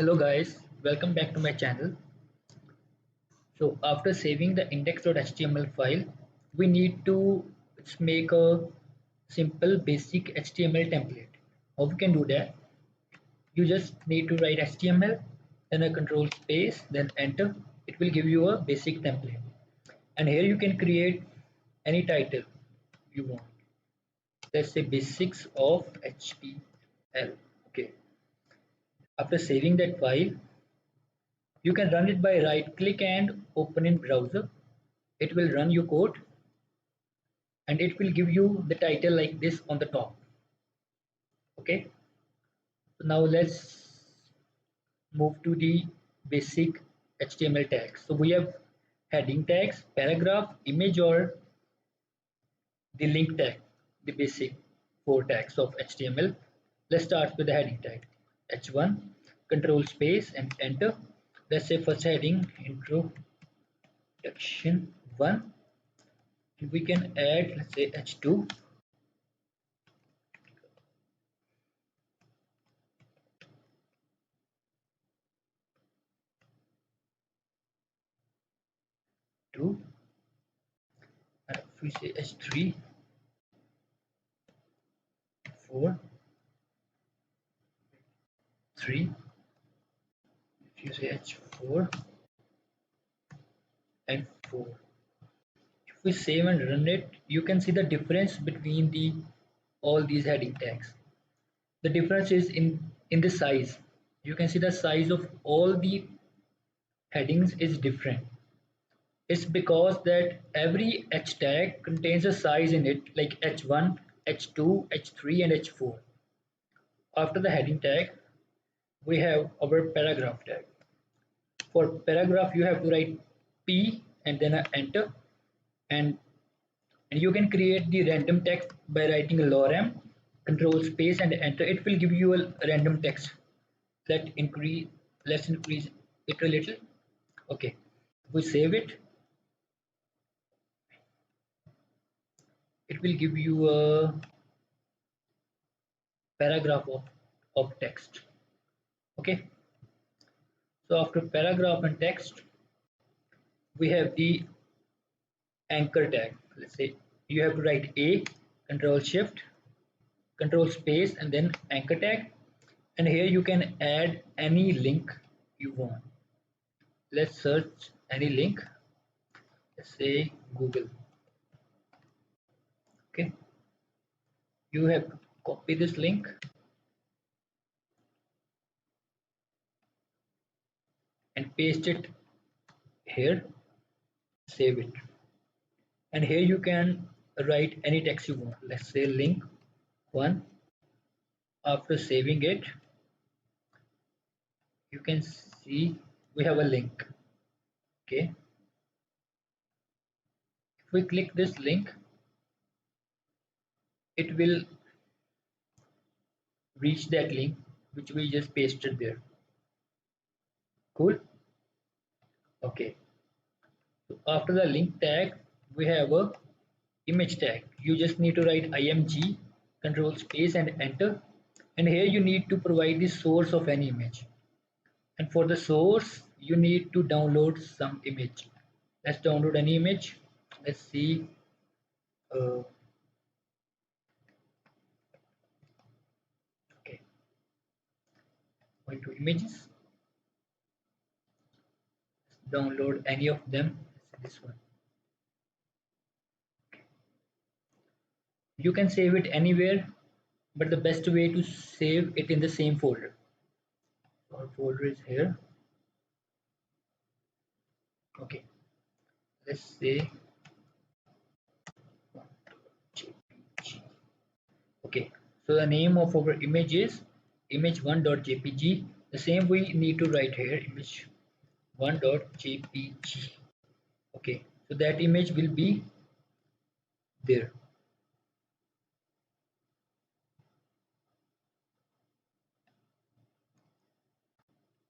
Hello guys, welcome back to my channel. So after saving the index.html file, we need to make a simple basic HTML template. How we can do that? You just need to write HTML, then a control space, then enter. It will give you a basic template. And here you can create any title you want. Let's say basics of HTML. Okay. After saving that file, you can run it by right click and open in browser. It will run your code and it will give you the title like this on the top. Okay, so now let's move to the basic HTML tags. So we have heading tags, paragraph, image, or the link tag, the basic 4 tags of HTML. Let's start with the heading tag. H1, control space and enter. Let's say first heading introduction 1. We can add, let's say, H2. If we say H3, 4, 3. If you say H4 and 4. If we save and run it, you can see the difference between the all these heading tags. The difference is in the size. You can see the size of all the headings is different. It's because that every H tag contains a size in it, like H1, H2, H3 and H4. After the heading tag, we have our paragraph tag. For paragraph, you have to write P and then a enter, and you can create the random text by writing lorem, control space and enter. It will give you a random text. Let's increase it a little. Okay, we save it. It will give you a paragraph of text. Okay, so after paragraph and text, we have the anchor tag. Let's say you have to write A, control shift, control space and then anchor tag, and here you can add any link you want. Let's search any link. Let's say Google. Okay, you have to copy this link and paste it here, save it, and here you can write any text you want. Let's say link 1. After saving it, you can see we have a link. Okay, if we click this link, it will reach that link which we just pasted there. Cool. Okay, so after the link tag, we have a image tag. You just need to write img, control space and enter, and here you need to provide the source of any image, and for the source you need to download some image. Let's download any image. Let's see, okay, going to images, download any of them. This one. You can save it anywhere, but the best way to save it in the same folder. Our folder is here. Okay, let's say okay, so the name of our image is image1.jpg. The same we need to write here, image1.jpg. Okay, so that image will be there.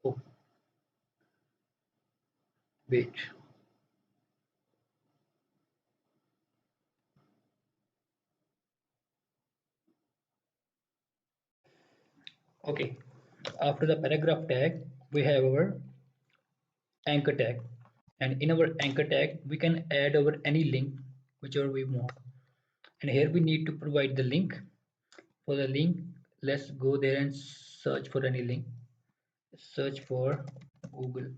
Oh, wait. Okay, after the paragraph tag, we have our anchor tag. And in our anchor tag, we can add our any link, whichever we want. And here we need to provide the link. For the link, let's go there and search for any link. Search for Google.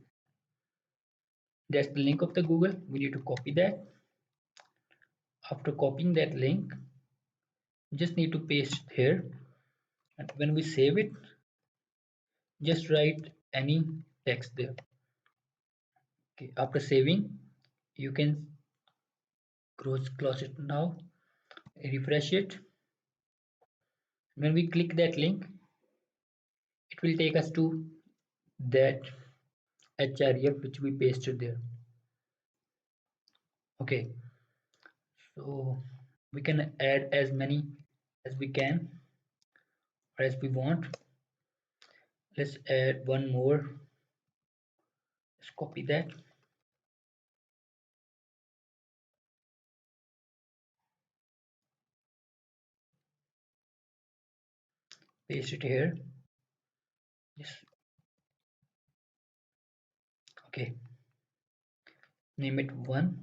That's the link of the Google. We need to copy that. After copying that link, we just need to paste it here. And when we save it, just write any text there. Okay, after saving, you can close it now, refresh it. When we click that link, it will take us to that href which we pasted there. Okay, so we can add as many as we can or as we want. Let's add one more. Let's copy that. Paste it here. Yes. Okay. Name it 1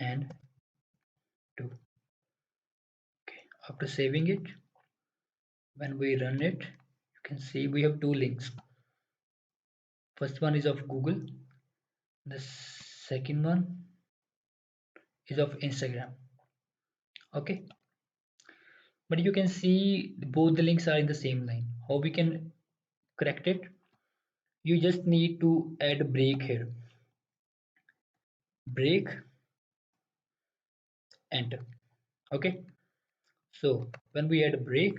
and 2. Okay. After saving it, when we run it, you can see we have two links. First one is of Google. The second one is of Instagram. Okay. But you can see both the links are in the same line. How we can correct it? You just need to add a break here. Break, enter. Okay. So when we add a break,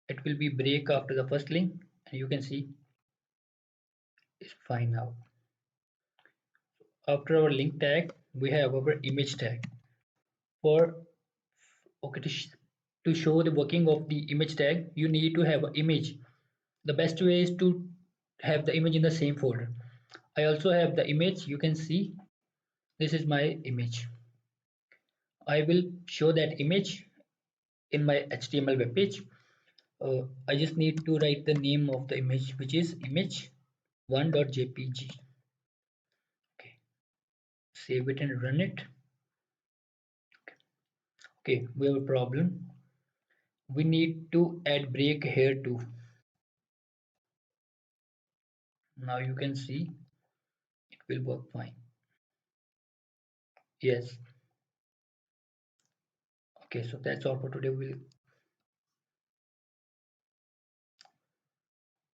it will be break after the first link, and you can see it's fine now. After our link tag, we have our image tag. For okay to show the working of the image tag, you need to have an image. The best way is to have the image in the same folder. I also have the image. You can see this is my image. I will show that image in my HTML web page. I just need to write the name of the image, which is image1.jpg. Okay, save it and run it. Okay, we have a problem. We need to add break here too. Now you can see it will work fine. Yes. Okay, so that's all for today. We'll